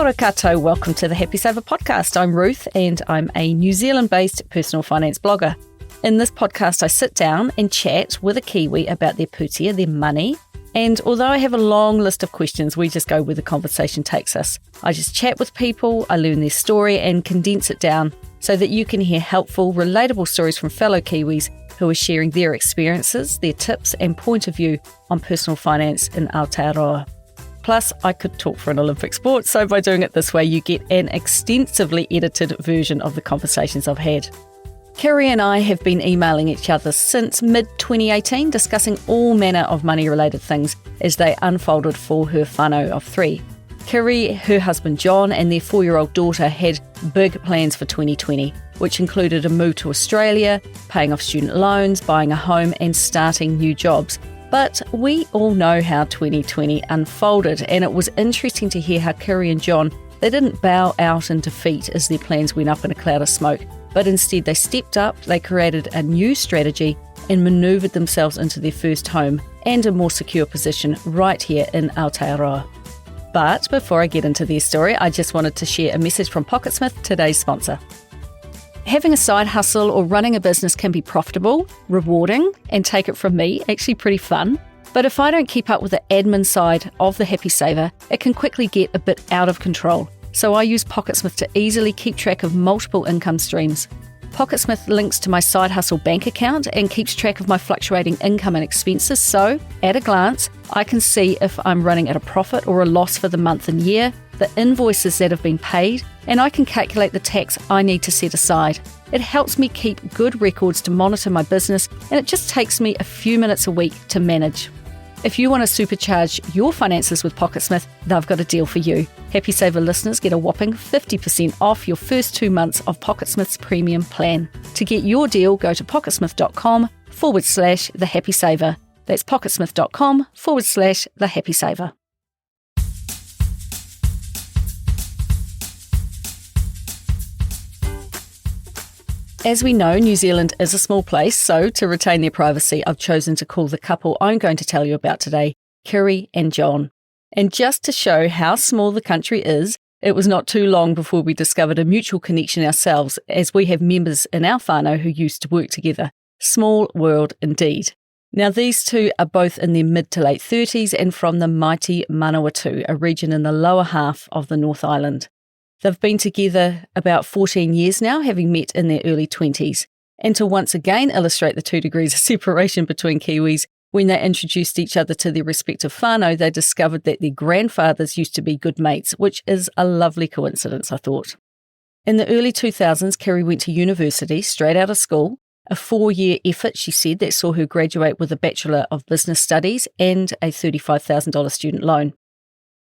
Kia ora koutou, welcome to the Happy Saver podcast. I'm Ruth and I'm a New Zealand-based personal finance blogger. In this podcast, I sit down and chat with a Kiwi about their pūtea, their money. And although I have a long list of questions, we just go where the conversation takes us. I just chat with people, I learn their story and condense it down so that you can hear helpful, relatable stories from fellow Kiwis who are sharing their experiences, their tips and point of view on personal finance in Aotearoa. Plus, I could talk for an Olympic sport, so by doing it this way, you get an extensively edited version of the conversations I've had. Kiri and I have been emailing each other since mid-2018, discussing all manner of money-related things as they unfolded for her whānau of 3. Kiri, her husband John, and their 4-year-old daughter had big plans for 2020, which included a move to Australia, paying off student loans, buying a home, and starting new jobs. But we all know how 2020 unfolded, and it was interesting to hear how Kiri and John, they didn't bow out in defeat as their plans went up in a cloud of smoke, but instead they stepped up, they created a new strategy and manoeuvred themselves into their first home and a more secure position right here in Aotearoa. But before I get into their story, I just wanted to share a message from Pocketsmith, today's sponsor. Having a side hustle or running a business can be profitable, rewarding, and take it from me, actually pretty fun. But if I don't keep up with the admin side of the Happy Saver, it can quickly get a bit out of control. So I use Pocketsmith to easily keep track of multiple income streams. Pocketsmith links to my side hustle bank account and keeps track of my fluctuating income and expenses, so at a glance, I can see if I'm running at a profit or a loss for the month and year, the invoices that have been paid, and I can calculate the tax I need to set aside. It helps me keep good records to monitor my business, and it just takes me a few minutes a week to manage. If you want to supercharge your finances with Pocketsmith, they've got a deal for you. Happy Saver listeners get a whopping 50% off your first 2 months of Pocketsmith's premium plan. To get your deal, go to pocketsmith.com/the Happy Saver. That's pocketsmith.com/the Happy Saver. As we know, New Zealand is a small place, so to retain their privacy, I've chosen to call the couple I'm going to tell you about today, Kiri and John. And just to show how small the country is, it was not too long before we discovered a mutual connection ourselves, as we have members in our whānau who used to work together. Small world indeed. Now these two are both in their mid to late 30s and from the mighty Manawatu, a region in the lower half of the North Island. They've been together about 14 years now, having met in their early 20s. And to once again illustrate the 2 degrees of separation between Kiwis, when they introduced each other to their respective whānau, they discovered that their grandfathers used to be good mates, which is a lovely coincidence, I thought. In the early 2000s, Kiri went to university straight out of school, a 4-year effort, she said, that saw her graduate with a Bachelor of Business Studies and a $35,000 student loan.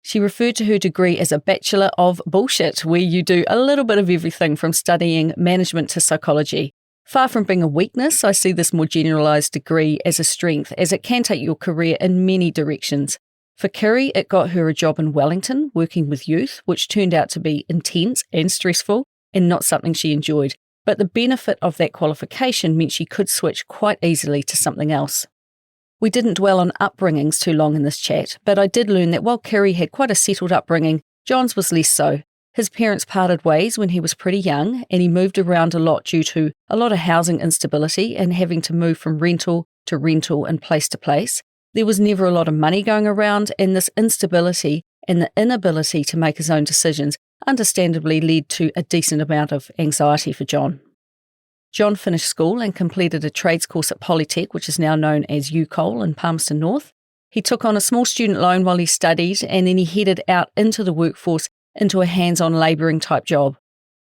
She referred to her degree as a Bachelor of Bullshit, where you do a little bit of everything from studying management to psychology. Far from being a weakness, I see this more generalised degree as a strength, as it can take your career in many directions. For Kiri, it got her a job in Wellington, working with youth, which turned out to be intense and stressful, and not something she enjoyed. But the benefit of that qualification meant she could switch quite easily to something else. We didn't dwell on upbringings too long in this chat, but I did learn that while Kiri had quite a settled upbringing, John's was less so. His parents parted ways when he was pretty young, and he moved around a lot due to a lot of housing instability and having to move from rental to rental and place to place. There was never a lot of money going around, and this instability and the inability to make his own decisions understandably led to a decent amount of anxiety for John. John finished school and completed a trades course at Polytech, which is now known as UCOL in Palmerston North. He took on a small student loan while he studied, and then he headed out into the workforce into a hands-on labouring type job.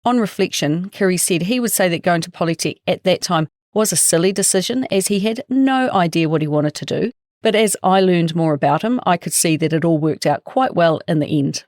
On reflection, Kiri said he would say that going to Polytech at that time was a silly decision, as he had no idea what he wanted to do. But as I learned more about him, I could see that it all worked out quite well in the end.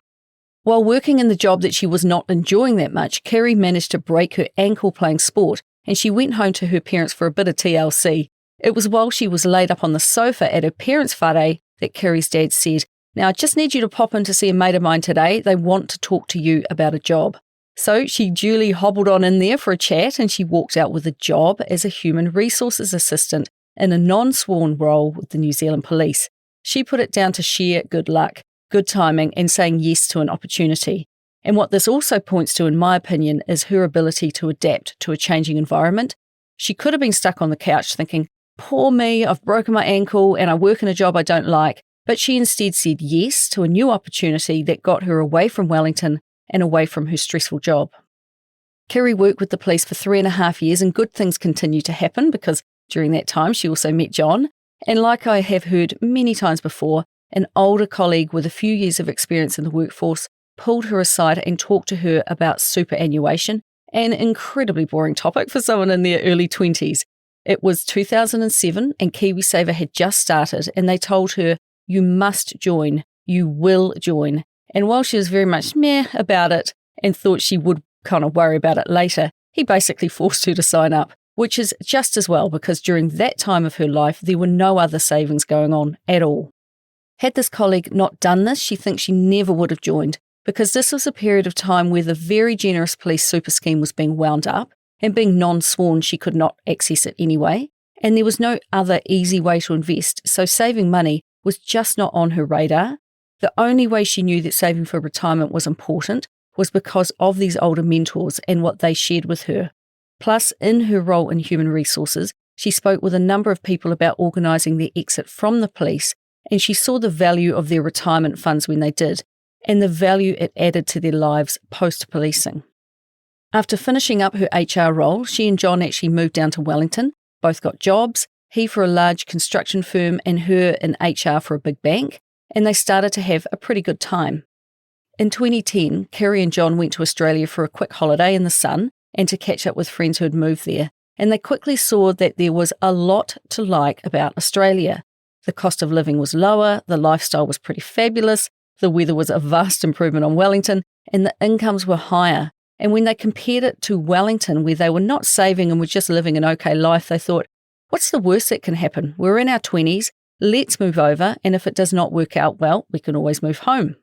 While working in the job that she was not enjoying that much, Kiri managed to break her ankle playing sport, and she went home to her parents for a bit of TLC. It was while she was laid up on the sofa at her parents' whare that Kiri's dad said, "Now I just need you to pop in to see a mate of mine today. They want to talk to you about a job." So she duly hobbled on in there for a chat, and she walked out with a job as a human resources assistant in a non-sworn role with the New Zealand Police. She put it down to sheer good luck, good timing, and saying yes to an opportunity. And what this also points to, in my opinion, is her ability to adapt to a changing environment. She could have been stuck on the couch thinking, poor me, I've broken my ankle and I work in a job I don't like. But she instead said yes to a new opportunity that got her away from Wellington and away from her stressful job. Kerry worked with the police for 3.5 years, and good things continued to happen because during that time she also met John. And like I have heard many times before, an older colleague with a few years of experience in the workforce pulled her aside and talked to her about superannuation, an incredibly boring topic for someone in their early 20s. It was 2007 and KiwiSaver had just started, and they told her, "You must join, you will join." And while she was very much meh about it and thought she would kind of worry about it later, he basically forced her to sign up, which is just as well because during that time of her life, there were no other savings going on at all. Had this colleague not done this, she thinks she never would have joined because this was a period of time where the very generous police super scheme was being wound up, and being non-sworn, she could not access it anyway, and there was no other easy way to invest, so saving money was just not on her radar. The only way she knew that saving for retirement was important was because of these older mentors and what they shared with her. Plus, in her role in human resources, she spoke with a number of people about organising their exit from the police, and she saw the value of their retirement funds when they did, and the value it added to their lives post-policing. After finishing up her HR role, she and John actually moved down to Wellington, both got jobs, he for a large construction firm and her in HR for a big bank, and they started to have a pretty good time. In 2010, Kerry and John went to Australia for a quick holiday in the sun and to catch up with friends who had moved there, and they quickly saw that there was a lot to like about Australia. The cost of living was lower, the lifestyle was pretty fabulous, the weather was a vast improvement on Wellington, and the incomes were higher. And when they compared it to Wellington, where they were not saving and were just living an okay life, they thought, what's the worst that can happen? We're in our 20s, let's move over, and if it does not work out well, we can always move home.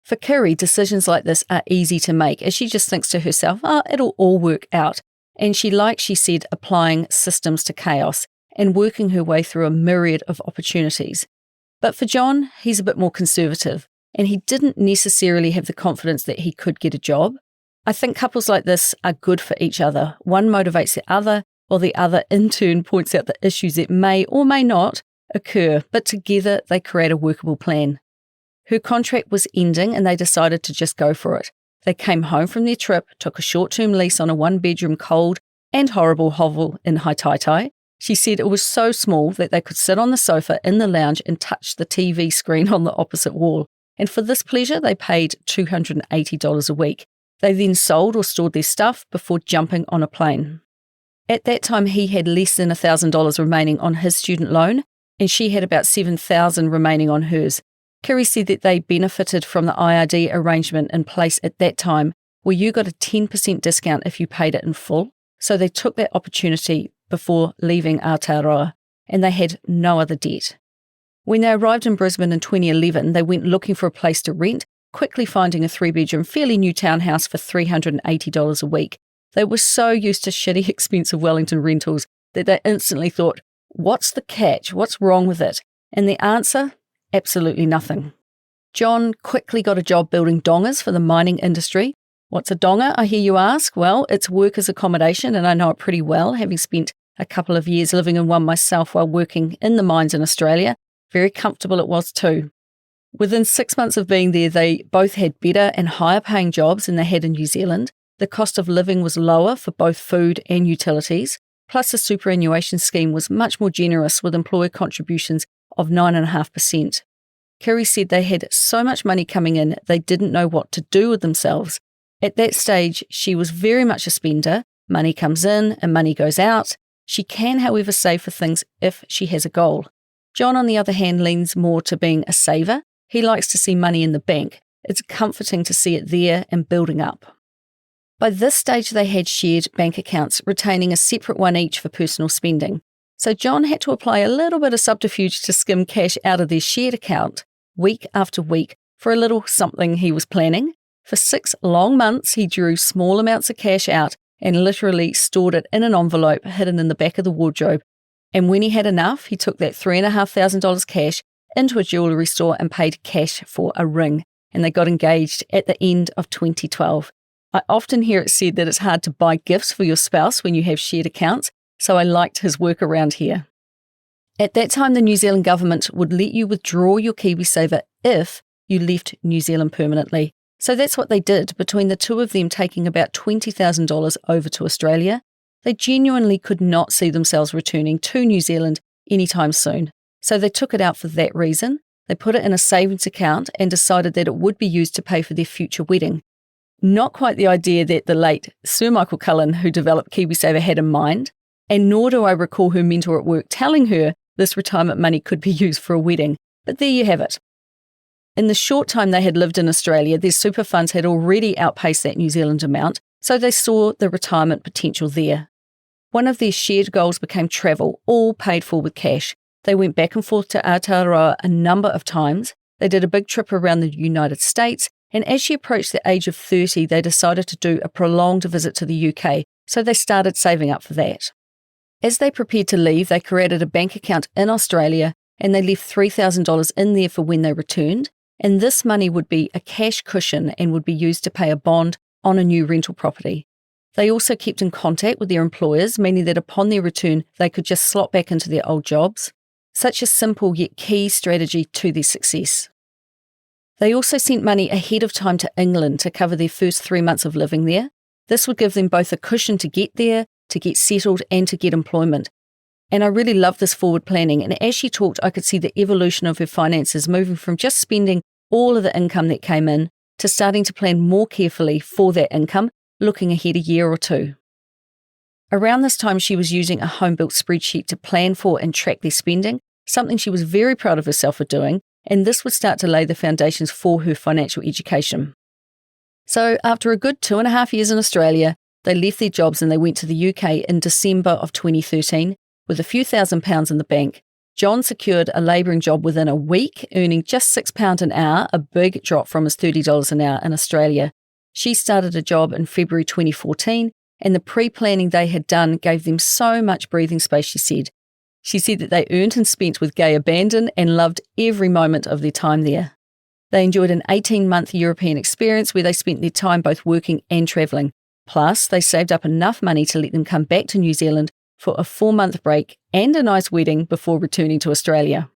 For Kerry, decisions like this are easy to make, as she just thinks to herself, it'll all work out. And she said, applying systems to chaos and working her way through a myriad of opportunities. But for John, he's a bit more conservative, and he didn't necessarily have the confidence that he could get a job. I think couples like this are good for each other. One motivates the other, while the other in turn points out the issues that may or may not occur, but together they create a workable plan. Her contract was ending and they decided to just go for it. They came home from their trip, took a short-term lease on a one-bedroom cold and horrible hovel in Haitaitai. She said it was so small that they could sit on the sofa in the lounge and touch the TV screen on the opposite wall. And for this pleasure, they paid $280 a week. They then sold or stored their stuff before jumping on a plane. At that time, he had less than $1,000 remaining on his student loan, and she had about $7,000 remaining on hers. Kerry said that they benefited from the IRD arrangement in place at that time, where you got a 10% discount if you paid it in full. So they took that opportunity before leaving Aotearoa, and they had no other debt. When they arrived in Brisbane in 2011, they went looking for a place to rent, quickly finding a 3-bedroom, fairly new townhouse for $380 a week. They were so used to shitty, expensive Wellington rentals that they instantly thought, what's the catch? What's wrong with it? And the answer? Absolutely nothing. John quickly got a job building dongers for the mining industry. What's a donger, I hear you ask? Well, it's workers' accommodation, and I know it pretty well, having spent a couple of years living in one myself while working in the mines in Australia. Very comfortable it was too. Within 6 months of being there, they both had better and higher paying jobs than they had in New Zealand. The cost of living was lower for both food and utilities, plus the superannuation scheme was much more generous with employer contributions of 9.5%. Kerry said they had so much money coming in, they didn't know what to do with themselves. At that stage, she was very much a spender. Money comes in and money goes out. She can, however, save for things if she has a goal. John, on the other hand, leans more to being a saver. He likes to see money in the bank. It's comforting to see it there and building up. By this stage, they had shared bank accounts, retaining a separate one each for personal spending. So John had to apply a little bit of subterfuge to skim cash out of their shared account week after week for a little something he was planning. For 6 long months, he drew small amounts of cash out and literally stored it in an envelope hidden in the back of the wardrobe. And when he had enough, he took that $3,500 cash into a jewellery store and paid cash for a ring. and they got engaged at the end of 2012. I often hear it said that it's hard to buy gifts for your spouse when you have shared accounts, so I liked his work around here. At that time, the New Zealand government would let you withdraw your KiwiSaver if you left New Zealand permanently. So that's what they did, between the two of them taking about $20,000 over to Australia. They genuinely could not see themselves returning to New Zealand anytime soon. So they took it out for that reason. They put it in a savings account and decided that it would be used to pay for their future wedding. Not quite the idea that the late Sir Michael Cullen, who developed KiwiSaver, had in mind, and nor do I recall her mentor at work telling her this retirement money could be used for a wedding. But there you have it. In the short time they had lived in Australia, their super funds had already outpaced that New Zealand amount, so they saw the retirement potential there. One of their shared goals became travel, all paid for with cash. They went back and forth to Aotearoa a number of times. They did a big trip around the United States, and as she approached the age of 30, they decided to do a prolonged visit to the UK, so they started saving up for that. As they prepared to leave, they created a bank account in Australia, and they left $3,000 in there for when they returned, and this money would be a cash cushion and would be used to pay a bond on a new rental property. They also kept in contact with their employers, meaning that upon their return, they could just slot back into their old jobs. Such a simple yet key strategy to their success. They also sent money ahead of time to England to cover their first 3 months of living there. This would give them both a cushion to get there, to get settled, and to get employment. And I really love this forward planning, and as she talked, I could see the evolution of her finances moving from just spending all of the income that came in to starting to plan more carefully for that income, looking ahead a year or two. Around this time, she was using a home-built spreadsheet to plan for and track their spending, something she was very proud of herself for doing, and this would start to lay the foundations for her financial education. So after a good 2.5 years in Australia, they left their jobs and they went to the UK in December of 2013 with a few £1,000s in the bank. John secured a labouring job within a week, earning just £6 an hour, a big drop from his $30 an hour in Australia. She started a job in February 2014, and the pre-planning they had done gave them so much breathing space, she said. She said that they earned and spent with gay abandon and loved every moment of their time there. They enjoyed an 18-month European experience where they spent their time both working and travelling. Plus, they saved up enough money to let them come back to New Zealand for a 4-month break and a nice wedding before returning to Australia.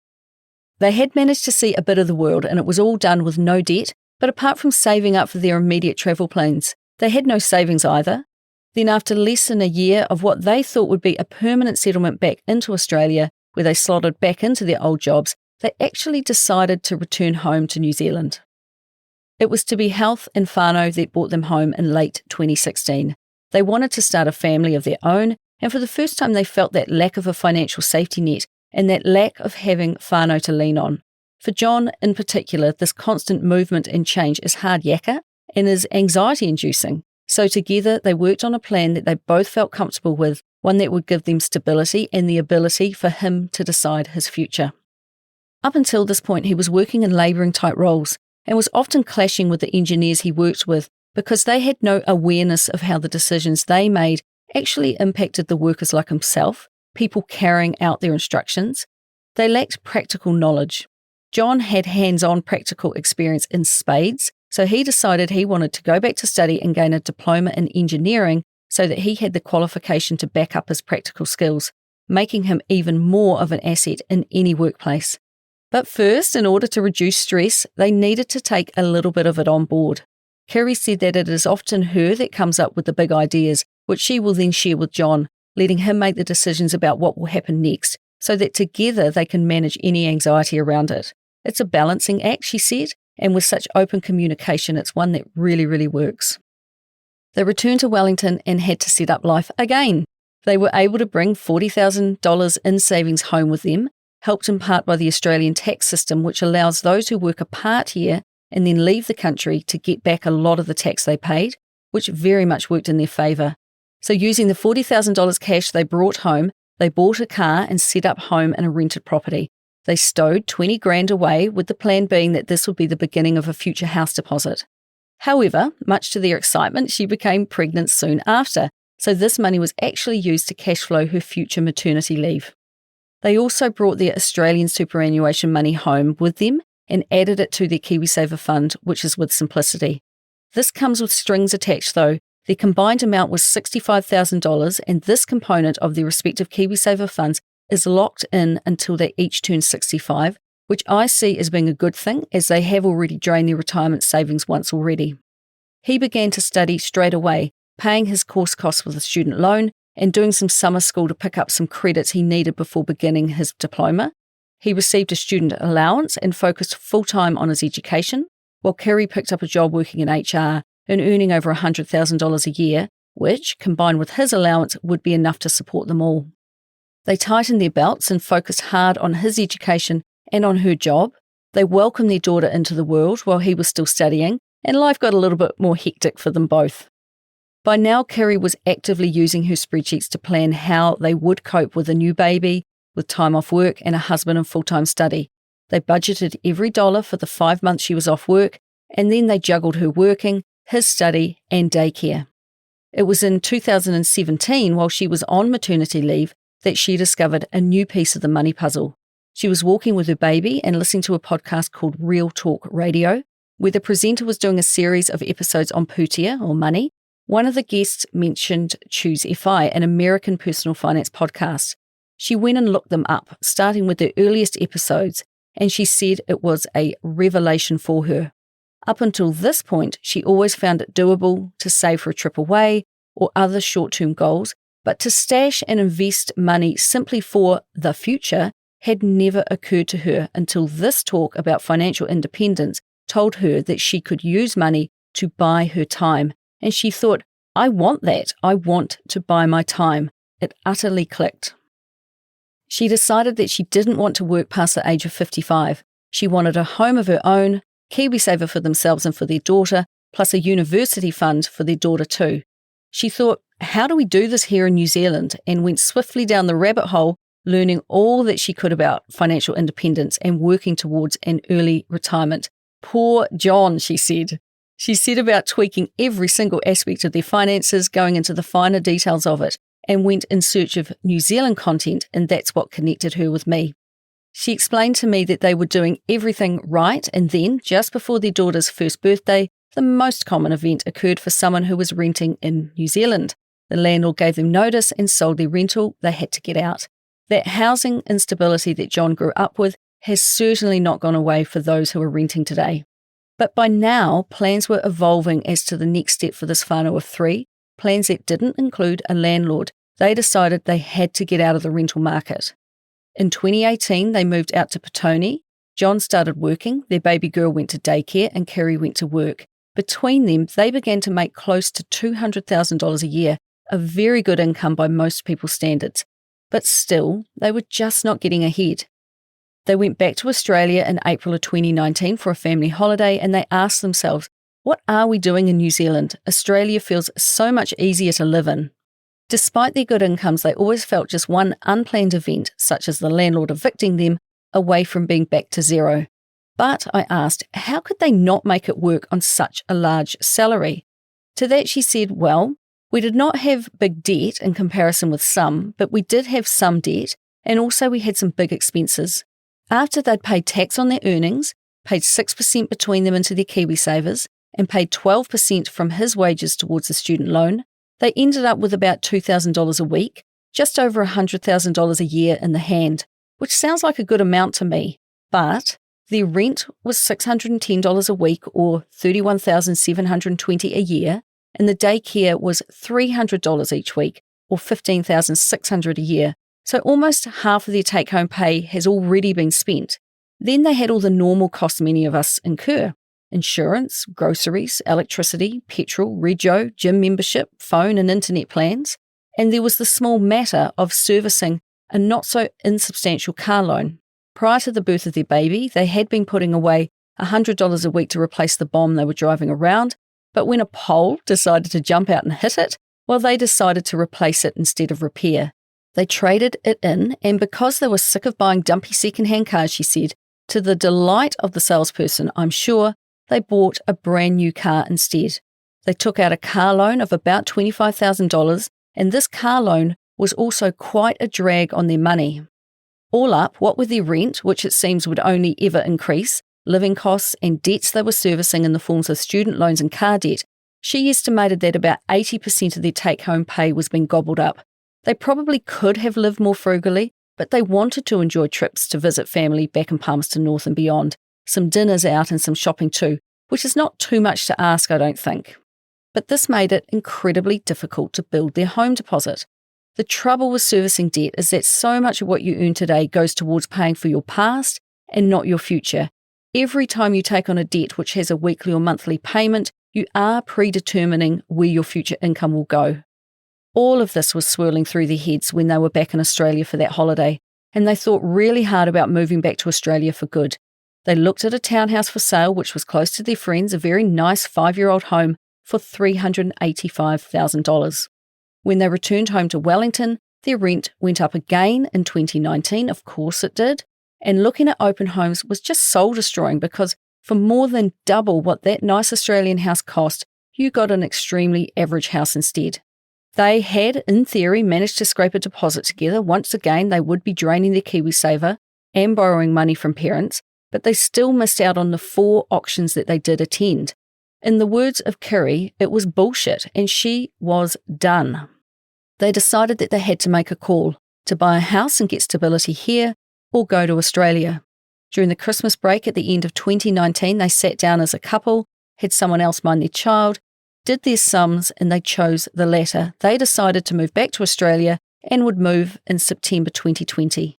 They had managed to see a bit of the world, and it was all done with no debt, but apart from saving up for their immediate travel plans, they had no savings either. Then after less than a year of what they thought would be a permanent settlement back into Australia, where they slotted back into their old jobs, they actually decided to return home to New Zealand. It was to be health and whānau that brought them home in late 2016. They wanted to start a family of their own, and for the first time they felt that lack of a financial safety net and that lack of having whānau to lean on. For John in particular, this constant movement and change is hard yakka and is anxiety-inducing. So together they worked on a plan that they both felt comfortable with, one that would give them stability and the ability for him to decide his future. Up until this point, he was working in labouring type roles and was often clashing with the engineers he worked with because they had no awareness of how the decisions they made actually impacted the workers like himself, people carrying out their instructions. They lacked practical knowledge. John had hands-on practical experience in spades, so he decided he wanted to go back to study and gain a diploma in engineering so that he had the qualification to back up his practical skills, making him even more of an asset in any workplace. But first, in order to reduce stress, they needed to take a little bit of it on board. Kiri said that it is often her that comes up with the big ideas, which she will then share with John, letting him make the decisions about what will happen next, so that together they can manage any anxiety around it. It's a balancing act, she said, and with such open communication, it's one that really, really works. They returned to Wellington and had to set up life again. They were able to bring $40,000 in savings home with them, helped in part by the Australian tax system, which allows those who work a part here and then leave the country to get back a lot of the tax they paid, which very much worked in their favour. So using the $40,000 cash they brought home, they bought a car and set up home in a rented property. They stowed 20 grand away, with the plan being that this would be the beginning of a future house deposit. However, much to their excitement, she became pregnant soon after, so this money was actually used to cash flow her future maternity leave. They also brought their Australian superannuation money home with them, and added it to their KiwiSaver fund, which is with Simplicity. This comes with strings attached though. Their combined amount was $65,000, and this component of their respective KiwiSaver funds is locked in until they each turn 65, which I see as being a good thing as they have already drained their retirement savings once already. He began to study straight away, paying his course costs with a student loan and doing some summer school to pick up some credits he needed before beginning his diploma. He received a student allowance and focused full-time on his education, while Kerry picked up a job working in HR and earning over $100,000 a year, which, combined with his allowance, would be enough to support them all. They tightened their belts and focused hard on his education and on her job. They welcomed their daughter into the world while he was still studying, and life got a little bit more hectic for them both. By now, Kerry was actively using her spreadsheets to plan how they would cope with a new baby, with time off work and a husband and full-time study. They budgeted every dollar for the 5 months she was off work, and then they juggled her working, his study, and daycare. It was in 2017, while she was on maternity leave, that she discovered a new piece of the money puzzle. She was walking with her baby and listening to a podcast called Real Talk Radio, where the presenter was doing a series of episodes on Pūtea, or money. One of the guests mentioned Choose FI, an American personal finance podcast. She went and looked them up, starting with the earliest episodes, and she said it was a revelation for her. Up until this point, she always found it doable to save for a trip away or other short-term goals, but to stash and invest money simply for the future had never occurred to her until this talk about financial independence told her that she could use money to buy her time. And she thought, I want that. I want to buy my time. It utterly clicked. She decided that she didn't want to work past the age of 55. She wanted a home of her own, KiwiSaver for themselves and for their daughter, plus a university fund for their daughter too. She thought, how do we do this here in New Zealand? And went swiftly down the rabbit hole, learning all that she could about financial independence and working towards an early retirement. Poor John, she said. She set about tweaking every single aspect of their finances, going into the finer details of it, and went in search of New Zealand content, and that's what connected her with me. She explained to me that they were doing everything right, and then, just before their daughter's first birthday, the most common event occurred for someone who was renting in New Zealand. The landlord gave them notice and sold their rental. They had to get out. That housing instability that John grew up with has certainly not gone away for those who are renting today. But by now, plans were evolving as to the next step for this whānau of three, plans that didn't include a landlord. They decided they had to get out of the rental market. In 2018, they moved out to Petone. John started working, their baby girl went to daycare, and Kerry went to work. Between them, they began to make close to $200,000 a year, a very good income by most people's standards. But still, they were just not getting ahead. They went back to Australia in April of 2019 for a family holiday, and they asked themselves, what are we doing in New Zealand? Australia feels so much easier to live in. Despite their good incomes, they always felt just one unplanned event, such as the landlord evicting them, away from being back to zero. But I asked, how could they not make it work on such a large salary? To that she said, well, we did not have big debt in comparison with some, but we did have some debt, and also we had some big expenses. After they'd paid tax on their earnings, paid 6% between them into their KiwiSavers, and paid 12% from his wages towards the student loan, they ended up with about $2,000 a week, just over $100,000 a year in the hand, which sounds like a good amount to me. But their rent was $610 a week, or $31,720 a year, and the daycare was $300 each week, or $15,600 a year. So almost half of their take-home pay has already been spent. Then they had all the normal costs many of us incur: insurance, groceries, electricity, petrol, rego, gym membership, phone and internet plans. And there was the small matter of servicing a not-so-insubstantial car loan. Prior to the birth of their baby, they had been putting away $100 a week to replace the bomb they were driving around, but when a pole decided to jump out and hit it, well, they decided to replace it instead of repair. They traded it in, and because they were sick of buying dumpy second-hand cars, she said, to the delight of the salesperson, I'm sure, they bought a brand new car instead. They took out a car loan of about $25,000, and this car loan was also quite a drag on their money. All up, what with their rent, which it seems would only ever increase, living costs, and debts they were servicing in the forms of student loans and car debt, she estimated that about 80% of their take-home pay was being gobbled up. They probably could have lived more frugally, but they wanted to enjoy trips to visit family back in Palmerston North and beyond, some dinners out and some shopping too, which is not too much to ask, I don't think. But this made it incredibly difficult to build their home deposit. The trouble with servicing debt is that so much of what you earn today goes towards paying for your past and not your future. Every time you take on a debt which has a weekly or monthly payment, you are predetermining where your future income will go. All of this was swirling through their heads when they were back in Australia for that holiday, and they thought really hard about moving back to Australia for good. They looked at a townhouse for sale which was close to their friends, a very nice 5-year-old home, for $385,000. When they returned home to Wellington, their rent went up again in 2019, of course it did, and looking at open homes was just soul-destroying because for more than double what that nice Australian house cost, you got an extremely average house instead. They had, in theory, managed to scrape a deposit together. Once again, they would be draining their KiwiSaver and borrowing money from parents, but they still missed out on the 4 auctions that they did attend. In the words of Kiri, it was bullshit, and she was done. They decided that they had to make a call to buy a house and get stability here or go to Australia. During the Christmas break at the end of 2019, they sat down as a couple, had someone else mind their child, did their sums, and they chose the latter. They decided to move back to Australia and would move in September 2020.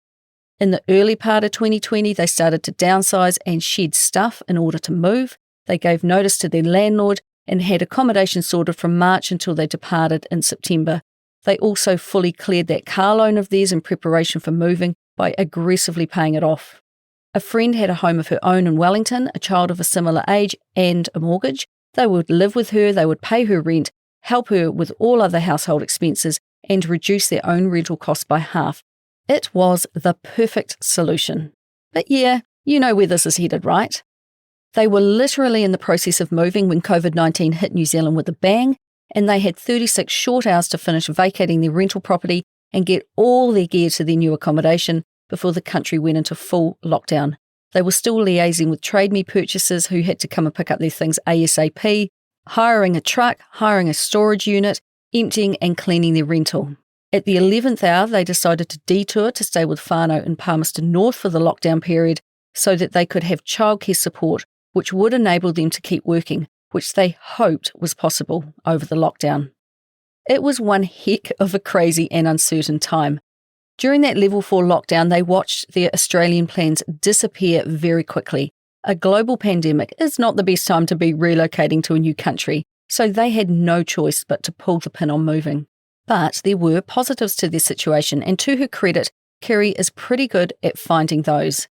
In the early part of 2020, they started to downsize and shed stuff in order to move. They gave notice to their landlord and had accommodation sorted from March until they departed in September. They also fully cleared that car loan of theirs in preparation for moving by aggressively paying it off. A friend had a home of her own in Wellington, a child of a similar age, and a mortgage. They would live with her, they would pay her rent, help her with all other household expenses, and reduce their own rental costs by half. It was the perfect solution. But yeah, you know where this is headed, right? They were literally in the process of moving when COVID-19 hit New Zealand with a bang, and they had 36 short hours to finish vacating their rental property and get all their gear to their new accommodation before the country went into full lockdown. They were still liaising with Trade Me purchasers who had to come and pick up their things ASAP, hiring a truck, hiring a storage unit, emptying and cleaning their rental. At the 11th hour, they decided to detour to stay with whānau in Palmerston North for the lockdown period so that they could have childcare support, which would enable them to keep working, which they hoped was possible over the lockdown. It was one heck of a crazy and uncertain time. During that level 4 lockdown, they watched their Australian plans disappear very quickly. A global pandemic is not the best time to be relocating to a new country, so they had no choice but to pull the pin on moving. But there were positives to their situation, and to her credit, Kiri is pretty good at finding those.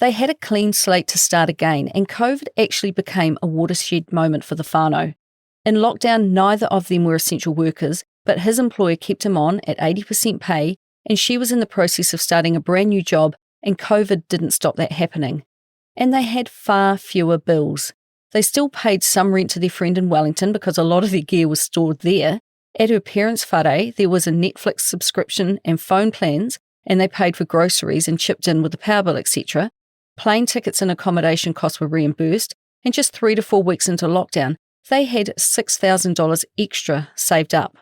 They had a clean slate to start again, and COVID actually became a watershed moment for the whānau. In lockdown, neither of them were essential workers, but his employer kept him on at 80% pay, and she was in the process of starting a brand new job, and COVID didn't stop that happening. And they had far fewer bills. They still paid some rent to their friend in Wellington because a lot of their gear was stored there. At her parents' whare, there was a Netflix subscription and phone plans, and they paid for groceries and chipped in with the power bill, etc. Plane tickets and accommodation costs were reimbursed, and just 3 to 4 weeks into lockdown, they had $6,000 extra saved up.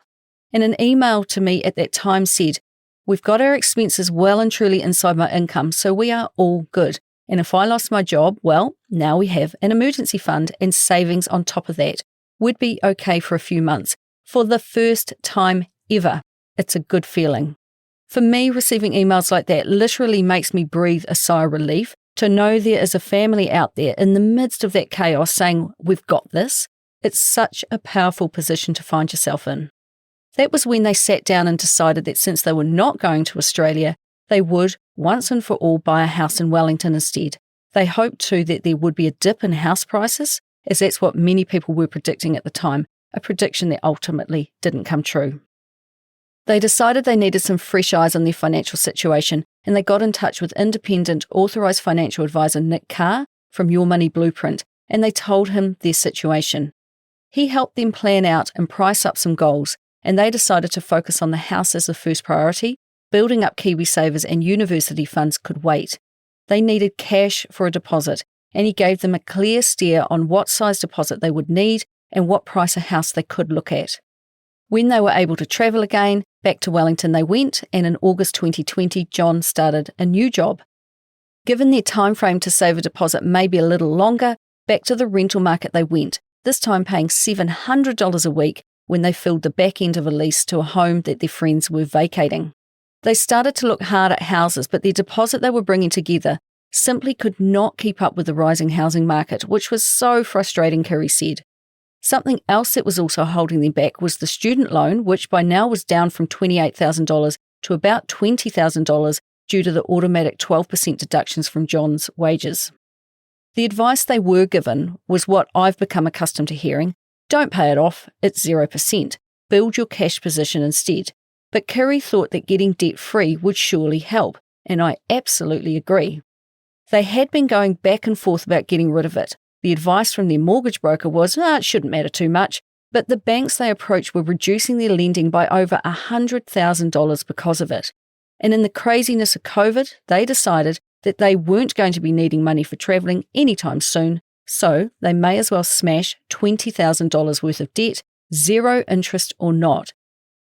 And an email to me at that time said, "We've got our expenses well and truly inside my income, so we are all good. And if I lost my job, well, now we have an emergency fund and savings on top of that. We'd be okay for a few months. For the first time ever, it's a good feeling." For me, receiving emails like that literally makes me breathe a sigh of relief to know there is a family out there in the midst of that chaos saying, "We've got this." It's such a powerful position to find yourself in. That was when they sat down and decided that since they were not going to Australia, they would, once and for all, buy a house in Wellington instead. They hoped too that there would be a dip in house prices, as that's what many people were predicting at the time, a prediction that ultimately didn't come true. They decided they needed some fresh eyes on their financial situation, and they got in touch with independent, authorised financial advisor Nick Carr from Your Money Blueprint, and they told him their situation. He helped them plan out and price up some goals, and they decided to focus on the house as the first priority. Building up KiwiSavers and university funds could wait. They needed cash for a deposit, and he gave them a clear steer on what size deposit they would need and what price a house they could look at. When they were able to travel again, back to Wellington they went, and in August 2020, John started a new job. Given their time frame to save a deposit may be a little longer, back to the rental market they went, this time paying $700 a week when they filled the back end of a lease to a home that their friends were vacating. They started to look hard at houses, but their deposit they were bringing together simply could not keep up with the rising housing market, which was so frustrating, Kerry said. Something else that was also holding them back was the student loan, which by now was down from $28,000 to about $20,000 due to the automatic 12% deductions from John's wages. The advice they were given was what I've become accustomed to hearing: don't pay it off, it's 0%. Build your cash position instead. But Kerry thought that getting debt-free would surely help, and I absolutely agree. They had been going back and forth about getting rid of it. The advice from their mortgage broker was, it shouldn't matter too much, but the banks they approached were reducing their lending by over $100,000 because of it. And in the craziness of COVID, they decided that they weren't going to be needing money for travelling anytime soon, so they may as well smash $20,000 worth of debt, zero interest or not.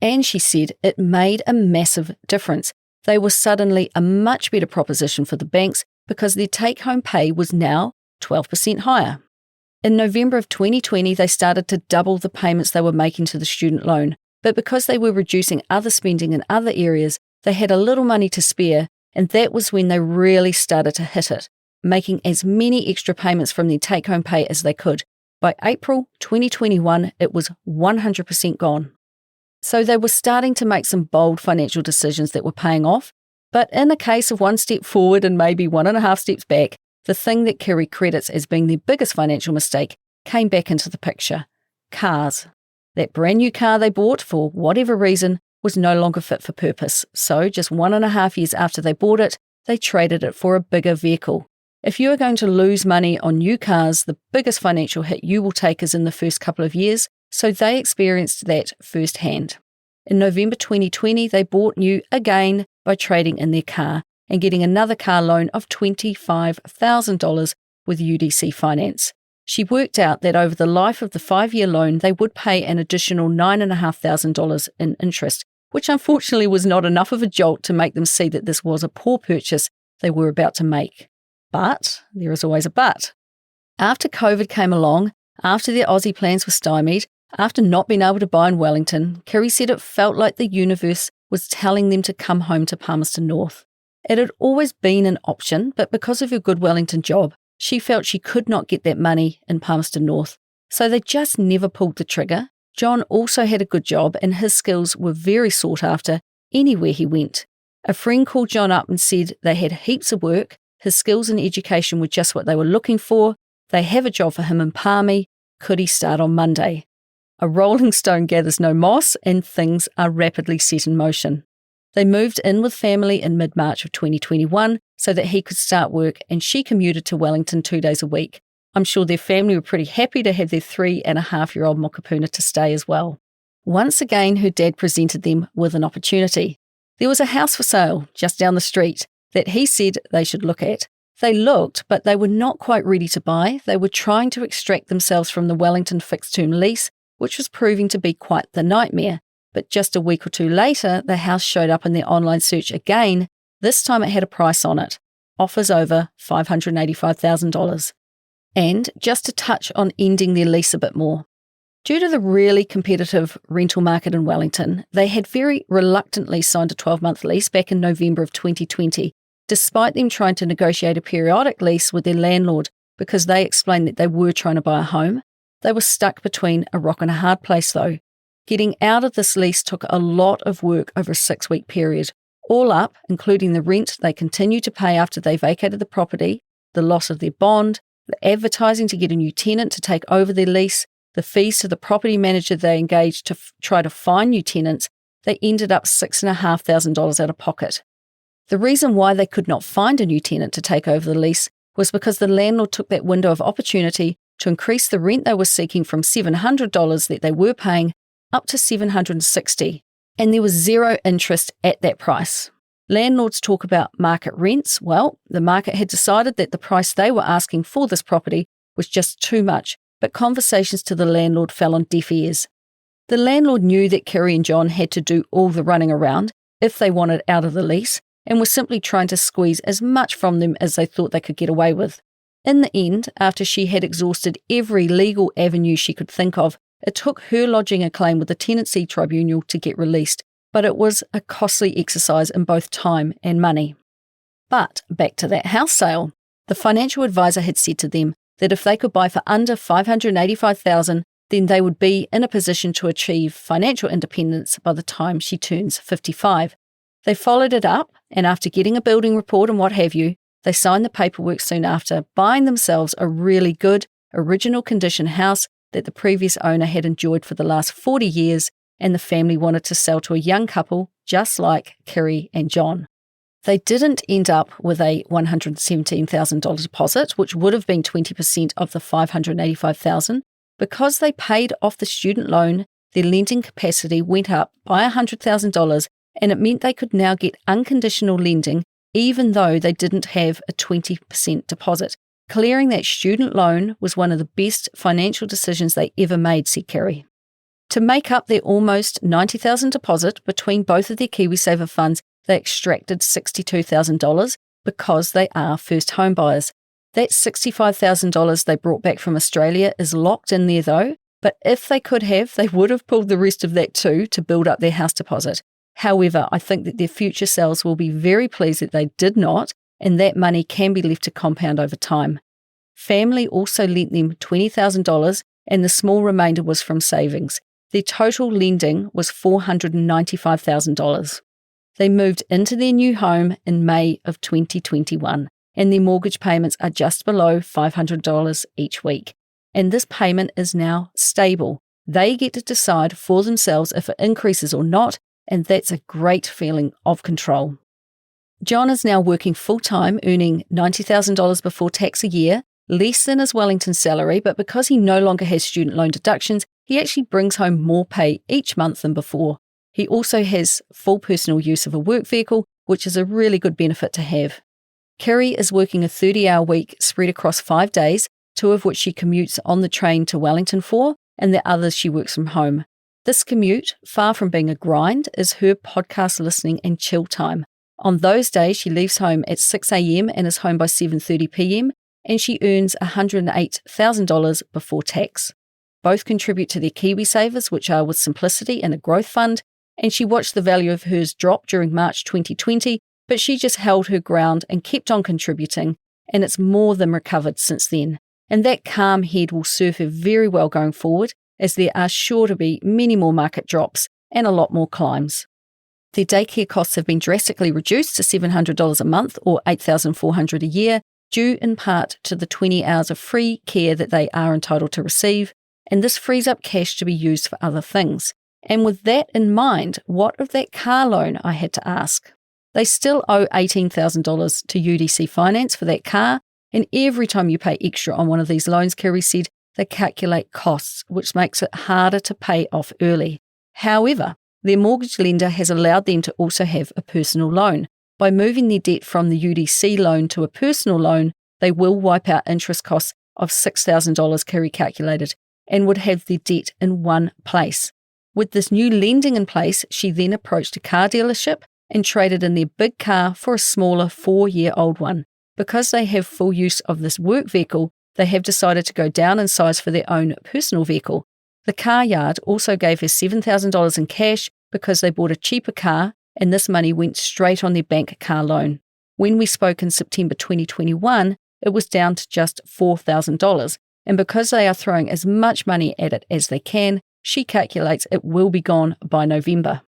And she said it made a massive difference. They were suddenly a much better proposition for the banks because their take-home pay was now 12% higher. In November of 2020, they started to double the payments they were making to the student loan, but because they were reducing other spending in other areas, they had a little money to spare, and that was when they really started to hit it, making as many extra payments from their take-home pay as they could. By April 2021, it was 100% gone. So they were starting to make some bold financial decisions that were paying off, but in a case of one step forward and maybe 1.5 steps back, the thing that Kerry credits as being their biggest financial mistake came back into the picture: cars. That brand new car they bought, for whatever reason, was no longer fit for purpose. So just 1.5 years after they bought it, they traded it for a bigger vehicle. If you are going to lose money on new cars, the biggest financial hit you will take is in the first couple of years, so they experienced that firsthand. In November 2020, they bought new again by trading in their car and getting another car loan of $25,000 with UDC Finance. She worked out that over the life of the 5-year loan, they would pay an additional $9,500 in interest, which unfortunately was not enough of a jolt to make them see that this was a poor purchase they were about to make. But there is always a but. After COVID came along, after their Aussie plans were stymied, after not being able to buy in Wellington, Kerry said it felt like the universe was telling them to come home to Palmerston North. It had always been an option, but because of her good Wellington job, she felt she could not get that money in Palmerston North. So they just never pulled the trigger. John also had a good job and his skills were very sought after anywhere he went. A friend called John up and said they had heaps of work, his skills and education were just what they were looking for, they have a job for him in Palmy, could he start on Monday? A rolling stone gathers no moss and things are rapidly set in motion. They moved in with family in mid-March of 2021 so that he could start work, and she commuted to Wellington 2 days a week. I'm sure their family were pretty happy to have their 3.5-year-old Mokapuna to stay as well. Once again, her dad presented them with an opportunity. There was a house for sale just down the street that he said they should look at. They looked, but they were not quite ready to buy. They were trying to extract themselves from the Wellington fixed-term lease, which was proving to be quite the nightmare. But just a week or two later, the house showed up in their online search again. This time it had a price on it. Offers over $585,000. And just to touch on ending their lease a bit more. Due to the really competitive rental market in Wellington, they had very reluctantly signed a 12-month lease back in November of 2020, despite them trying to negotiate a periodic lease with their landlord because they explained that they were trying to buy a home. They were stuck between a rock and a hard place though. Getting out of this lease took a lot of work over a 6-week period. All up, including the rent they continued to pay after they vacated the property, the loss of their bond, the advertising to get a new tenant to take over their lease, the fees to the property manager they engaged to try to find new tenants, they ended up $6,500 out of pocket. The reason why they could not find a new tenant to take over the lease was because the landlord took that window of opportunity to increase the rent they were seeking from $700 that they were paying up to $760, and there was zero interest at that price. Landlords talk about market rents. Well, the market had decided that the price they were asking for this property was just too much, but conversations to the landlord fell on deaf ears. The landlord knew that Kerry and John had to do all the running around if they wanted out of the lease, and was simply trying to squeeze as much from them as they thought they could get away with. In the end, after she had exhausted every legal avenue she could think of, it took her lodging a claim with the Tenancy Tribunal to get released, but it was a costly exercise in both time and money. But back to that house sale. The financial advisor had said to them that if they could buy for under $585,000, then they would be in a position to achieve financial independence by the time she turns 55. They followed it up, and after getting a building report and what have you, they signed the paperwork soon after, buying themselves a really good, original condition house that the previous owner had enjoyed for the last 40 years, and the family wanted to sell to a young couple just like Kerry and John. They didn't end up with a $117,000 deposit, which would have been 20% of the $585,000. Because they paid off the student loan, their lending capacity went up by $100,000, and it meant they could now get unconditional lending even though they didn't have a 20% deposit. Clearing that student loan was one of the best financial decisions they ever made, said Kerry. To make up their almost $90,000 deposit between both of their KiwiSaver funds, they extracted $62,000 because they are first home buyers. That $65,000 they brought back from Australia is locked in there though, but if they could have, they would have pulled the rest of that too to build up their house deposit. However, I think that their future selves will be very pleased that they did not, and that money can be left to compound over time. Family also lent them $20,000, and the small remainder was from savings. Their total lending was $495,000. They moved into their new home in May of 2021, and their mortgage payments are just below $500 each week. And this payment is now stable. They get to decide for themselves if it increases or not, and that's a great feeling of control. John is now working full-time, earning $90,000 before tax a year, less than his Wellington salary, but because he no longer has student loan deductions, he actually brings home more pay each month than before. He also has full personal use of a work vehicle, which is a really good benefit to have. Kerry is working a 30-hour week spread across 5 days, 2 of which she commutes on the train to Wellington for, and the others she works from home. This commute, far from being a grind, is her podcast listening and chill time. On those days, she leaves home at 6 a.m. and is home by 7:30 p.m, and she earns $108,000 before tax. Both contribute to their KiwiSavers, which are with Simplicity and a growth fund, and she watched the value of hers drop during March 2020, but she just held her ground and kept on contributing, and it's more than recovered since then. And that calm head will serve her very well going forward, as there are sure to be many more market drops and a lot more climbs. Their daycare costs have been drastically reduced to $700 a month or $8,400 a year, due in part to the 20 hours of free care that they are entitled to receive, and this frees up cash to be used for other things. And with that in mind, what of that car loan, I had to ask. They still owe $18,000 to UDC Finance for that car, and every time you pay extra on one of these loans, Kerry said, they calculate costs, which makes it harder to pay off early. However, their mortgage lender has allowed them to also have a personal loan. By moving their debt from the UDC loan to a personal loan, they will wipe out interest costs of $6,000, Kerry calculated, and would have their debt in one place. With this new lending in place, she then approached a car dealership and traded in their big car for a smaller 4-year-old one. Because they have full use of this work vehicle, they have decided to go down in size for their own personal vehicle. The car yard also gave her $7,000 in cash because they bought a cheaper car, and this money went straight on their bank car loan. When we spoke in September 2021, it was down to just $4,000, and because they are throwing as much money at it as they can, she calculates it will be gone by November.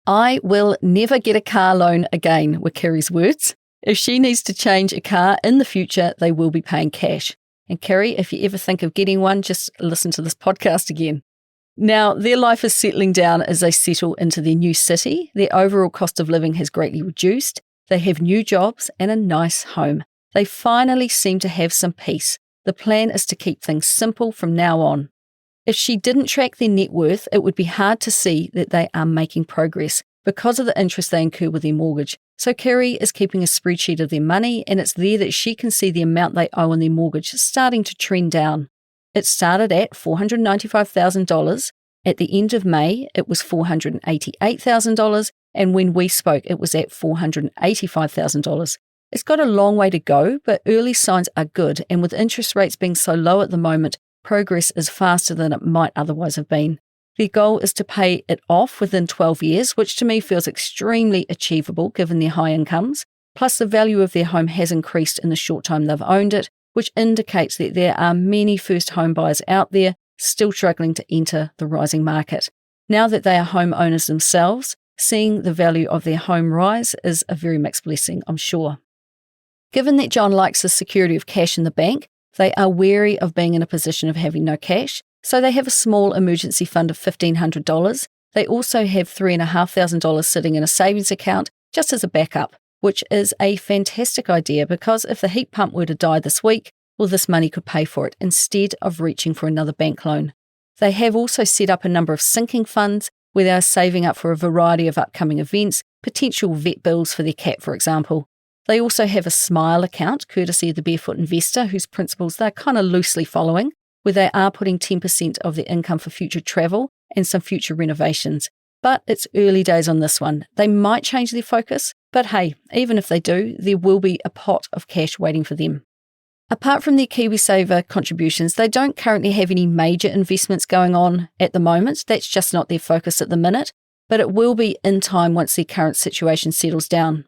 I will never get a car loan again, were Kerry's words. If she needs to change a car in the future, they will be paying cash. And Kerry, if you ever think of getting one, just listen to this podcast again. Now, their life is settling down as they settle into their new city. Their overall cost of living has greatly reduced. They have new jobs and a nice home. They finally seem to have some peace. The plan is to keep things simple from now on. If she didn't track their net worth, it would be hard to see that they are making progress. because of the interest they incur with their mortgage. So Kerry is keeping a spreadsheet of their money, and it's there that she can see the amount they owe on their mortgage starting to trend down. It started at $495,000. At the end of May, it was $488,000, and when we spoke, it was at $485,000. It's got a long way to go, but early signs are good, and with interest rates being so low at the moment, progress is faster than it might otherwise have been. Their goal is to pay it off within 12 years, which to me feels extremely achievable given their high incomes. Plus, the value of their home has increased in the short time they've owned it, which indicates that there are many first home buyers out there still struggling to enter the rising market. Now that they are homeowners themselves, seeing the value of their home rise is a very mixed blessing, I'm sure. Given that John likes the security of cash in the bank, they are wary of being in a position of having no cash, so they have a small emergency fund of $1,500. They also have $3,500 sitting in a savings account just as a backup, which is a fantastic idea because if the heat pump were to die this week, well, this money could pay for it instead of reaching for another bank loan. They have also set up a number of sinking funds where they are saving up for a variety of upcoming events, potential vet bills for their cat, for example. They also have a Smile account, courtesy of the Barefoot Investor, whose principles they're kind of loosely following, where they are putting 10% of their income for future travel and some future renovations. But it's early days on this one. They might change their focus, but hey, even if they do, there will be a pot of cash waiting for them. Apart from their KiwiSaver contributions, they don't currently have any major investments going on at the moment. That's just not their focus at the minute, but it will be in time once their current situation settles down.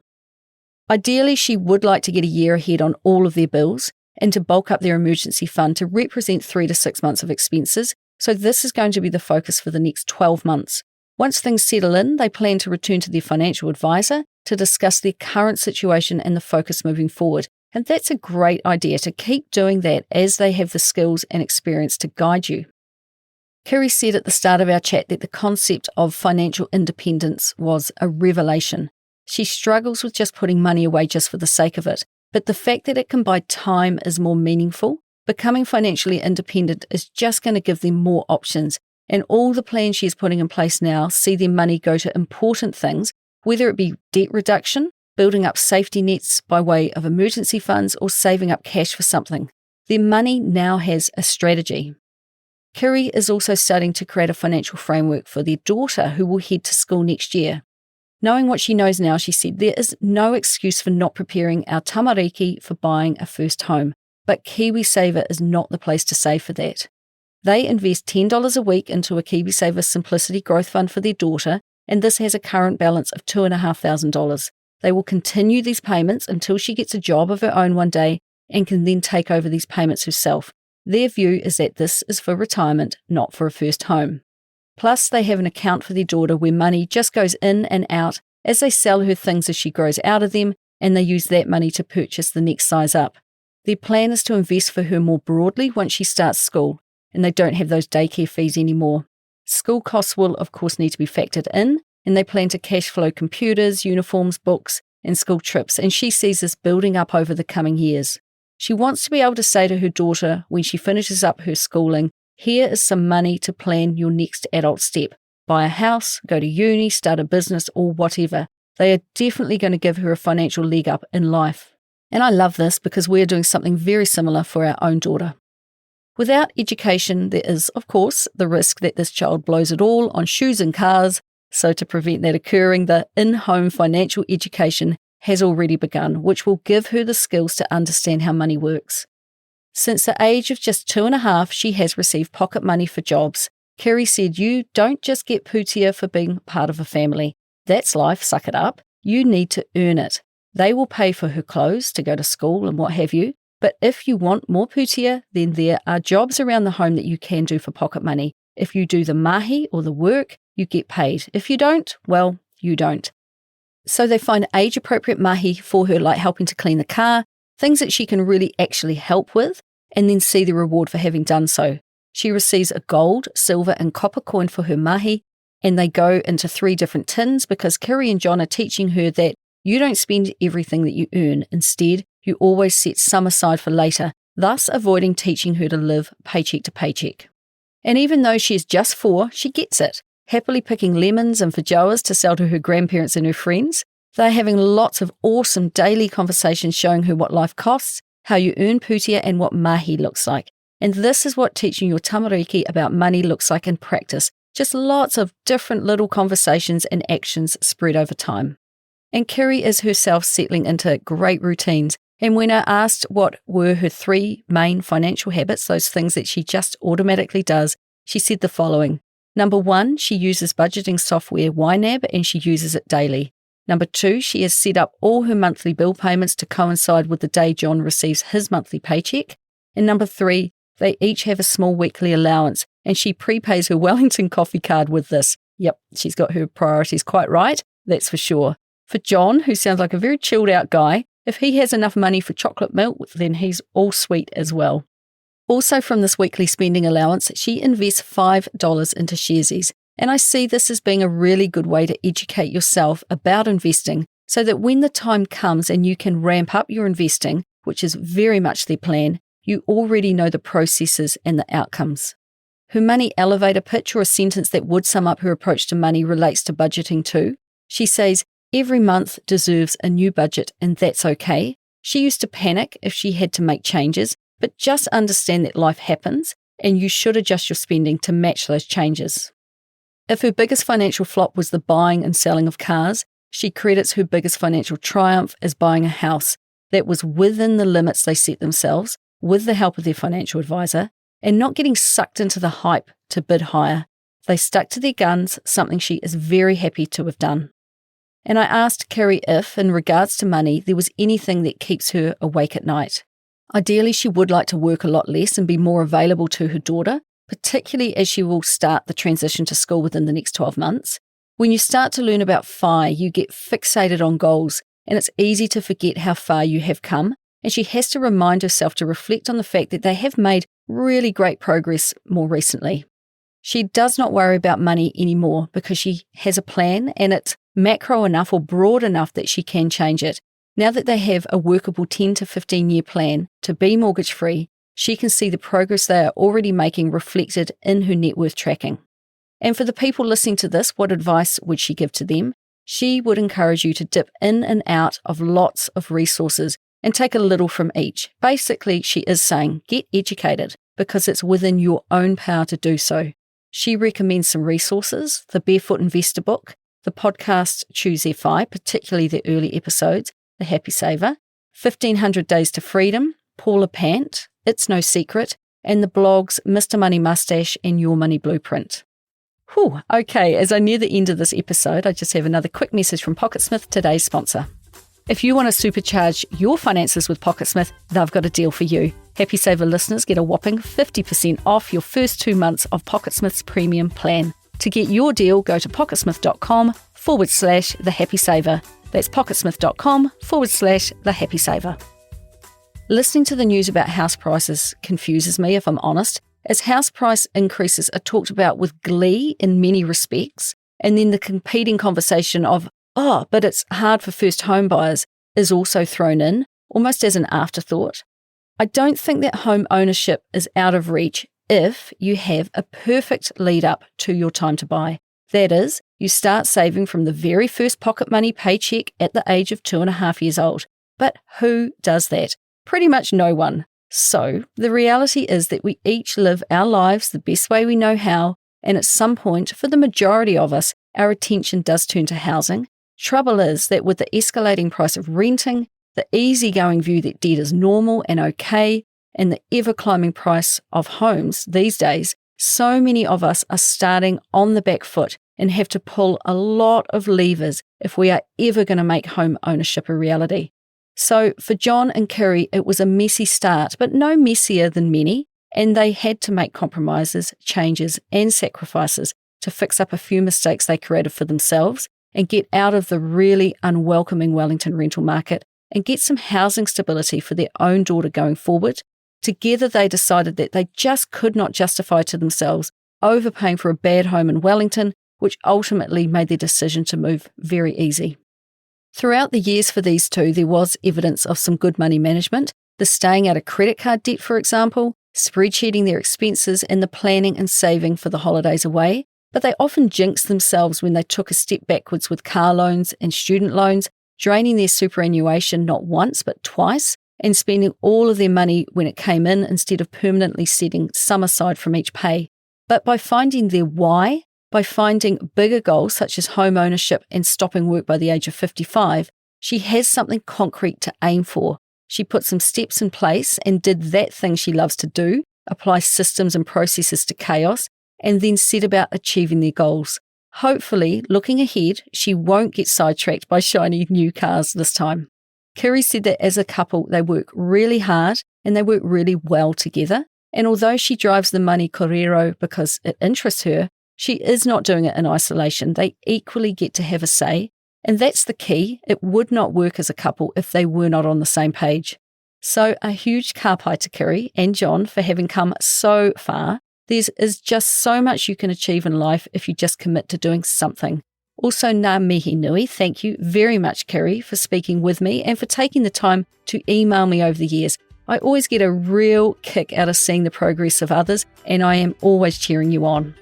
Ideally, she would like to get a year ahead on all of their bills and to bulk up their emergency fund to represent 3 to 6 months of expenses, so this is going to be the focus for the next 12 months. Once things settle in, they plan to return to their financial advisor to discuss their current situation and the focus moving forward. And that's a great idea to keep doing that as they have the skills and experience to guide you. Kerry said at the start of our chat that the concept of financial independence was a revelation. She struggles with just putting money away just for the sake of it, but the fact that it can buy time is more meaningful. Becoming financially independent is just going to give them more options, and all the plans she is putting in place now see their money go to important things, whether it be debt reduction, building up safety nets by way of emergency funds, or saving up cash for something. Their money now has a strategy. Kerry is also starting to create a financial framework for their daughter who will head to school next year. Knowing what she knows now, she said, there is no excuse for not preparing our tamariki for buying a first home, but KiwiSaver is not the place to save for that. They invest $10 a week into a KiwiSaver Simplicity Growth Fund for their daughter, and this has a current balance of $2,500. They will continue these payments until she gets a job of her own one day and can then take over these payments herself. Their view is that this is for retirement, not for a first home. Plus, they have an account for their daughter where money just goes in and out as they sell her things as she grows out of them, and they use that money to purchase the next size up. Their plan is to invest for her more broadly once she starts school, and they don't have those daycare fees anymore. School costs will, of course, need to be factored in, and they plan to cash flow computers, uniforms, books, and school trips, and she sees this building up over the coming years. She wants to be able to say to her daughter when she finishes up her schooling, here is some money to plan your next adult step. Buy a house, go to uni, start a business, or whatever. They are definitely going to give her a financial leg up in life. And I love this because we're doing something very similar for our own daughter. Without education, there is, of course, the risk that this child blows it all on shoes and cars. So to prevent that occurring, the in-home financial education has already begun, which will give her the skills to understand how money works. Since the age of just 2.5, she has received pocket money for jobs. Kerry said, you don't just get putia for being part of a family. That's life, suck it up. You need to earn it. They will pay for her clothes to go to school and what have you. But if you want more putia, then there are jobs around the home that you can do for pocket money. If you do the mahi or the work, you get paid. If you don't, well, you don't. So they find age-appropriate mahi for her, like helping to clean the car, things that she can really actually help with, and then see the reward for having done so. She receives a gold, silver, and copper coin for her mahi, and they go into 3 different tins because Kerry and John are teaching her that you don't spend everything that you earn. Instead, you always set some aside for later, thus avoiding teaching her to live paycheck to paycheck. And even though she is just 4, she gets it. happily picking lemons and feijoas to sell to her grandparents and her friends. They're having lots of awesome daily conversations showing her what life costs, how you earn putia, and what mahi looks like. And this is what teaching your tamariki about money looks like in practice. Just lots of different little conversations and actions spread over time. And Kiri is herself settling into great routines. And when I asked what were her 3 main financial habits, those things that she just automatically does, she said the following. Number 1, she uses budgeting software YNAB and she uses it daily. Number 2, she has set up all her monthly bill payments to coincide with the day John receives his monthly paycheck. And number 3, they each have a small weekly allowance and she prepays her Wellington coffee card with this. Yep, she's got her priorities quite right, that's for sure. For John, who sounds like a very chilled out guy, if he has enough money for chocolate milk, then he's all sweet as well. Also from this weekly spending allowance, she invests $5 into Sharesies. And I see this as being a really good way to educate yourself about investing so that when the time comes and you can ramp up your investing, which is very much their plan, you already know the processes and the outcomes. Her money elevator pitch, or a sentence that would sum up her approach to money, relates to budgeting too. She says, every month deserves a new budget and that's okay. She used to panic if she had to make changes, but just understand that life happens and you should adjust your spending to match those changes. If her biggest financial flop was the buying and selling of cars, she credits her biggest financial triumph as buying a house that was within the limits they set themselves, with the help of their financial advisor, and not getting sucked into the hype to bid higher. They stuck to their guns, something she is very happy to have done. And I asked Kiri if, in regards to money, there was anything that keeps her awake at night. Ideally, she would like to work a lot less and be more available to her daughter, particularly as she will start the transition to school within the next 12 months. When you start to learn about FI, you get fixated on goals, and it's easy to forget how far you have come, and she has to remind herself to reflect on the fact that they have made really great progress more recently. She does not worry about money anymore because she has a plan and it's macro enough or broad enough that she can change it. Now that they have a workable 10 to 15 year plan to be mortgage free, she can see the progress they are already making reflected in her net worth tracking. And for the people listening to this, what advice would she give to them? She would encourage you to dip in and out of lots of resources and take a little from each. Basically, she is saying, get educated because it's within your own power to do so. She recommends some resources, the Barefoot Investor book, the podcast Choose FI, particularly the early episodes, The Happy Saver, 1500 Days to Freedom, Paula Pant, It's No Secret, and the blogs Mr. Money Mustache and Your Money Blueprint. Whew, okay, as I near the end of this episode, I just have another quick message from PocketSmith, today's sponsor. If you want to supercharge your finances with PocketSmith, they've got a deal for you. Happy Saver listeners get a whopping 50% off your first 2 months of PocketSmith's premium plan. To get your deal, go to pocketsmith.com/The Happy Saver. That's pocketsmith.com/The Happy Saver. Listening to the news about house prices confuses me, if I'm honest, as house price increases are talked about with glee in many respects, and then the competing conversation of, oh, but it's hard for first home buyers, is also thrown in, almost as an afterthought. I don't think that home ownership is out of reach if you have a perfect lead up to your time to buy. That is, you start saving from the very first pocket money paycheck at the age of 2.5 years old. But who does that? Pretty much no one. So the reality is that we each live our lives the best way we know how, and at some point, for the majority of us, our attention does turn to housing. Trouble is that with the escalating price of renting, the easygoing view that debt is normal and okay, and the ever-climbing price of homes these days, so many of us are starting on the back foot and have to pull a lot of levers if we are ever going to make home ownership a reality. So for John and Kiri, it was a messy start, but no messier than many, and they had to make compromises, changes, and sacrifices to fix up a few mistakes they created for themselves and get out of the really unwelcoming Wellington rental market and get some housing stability for their own daughter going forward. Together they decided that they just could not justify to themselves overpaying for a bad home in Wellington, which ultimately made their decision to move very easy. Throughout the years for these two, there was evidence of some good money management, the staying out of credit card debt, for example, spreadsheeting their expenses, and the planning and saving for the holidays away. but they often jinxed themselves when they took a step backwards with car loans and student loans, draining their superannuation not once but twice, and spending all of their money when it came in instead of permanently setting some aside from each pay. But by finding their why, by finding bigger goals such as home ownership and stopping work by the age of 55, she has something concrete to aim for. She put some steps in place and did that thing she loves to do, apply systems and processes to chaos, and then set about achieving their goals. Hopefully, looking ahead, she won't get sidetracked by shiny new cars this time. Kiri said that as a couple, they work really hard and they work really well together. And although she drives the money kōrero because it interests her, she is not doing it in isolation. They equally get to have a say. And that's the key. It would not work as a couple if they were not on the same page. So a huge ka pai to Kiri and John for having come so far. There is just so much you can achieve in life if you just commit to doing something. Also, ngā mihi nui, thank you very much, Kiri, for speaking with me and for taking the time to email me over the years. I always get a real kick out of seeing the progress of others, and I am always cheering you on.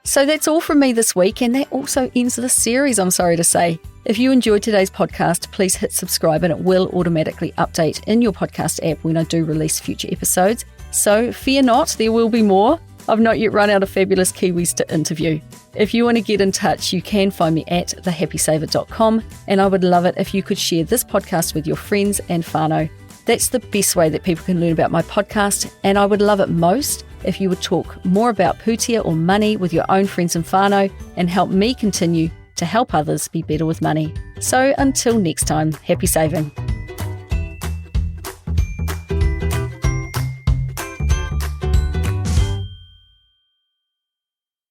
So that's all from me this week, and that also ends the series, I'm sorry to say. If you enjoyed today's podcast, please hit subscribe and it will automatically update in your podcast app when I do release future episodes. So fear not, there will be more. I've not yet run out of fabulous Kiwis to interview. If you want to get in touch, you can find me at thehappysaver.com, and I would love it if you could share this podcast with your friends and whānau. That's the best way that people can learn about my podcast, and I would love it most if you would talk more about pūtea or money with your own friends and whānau and help me continue to help others be better with money. So until next time, happy saving.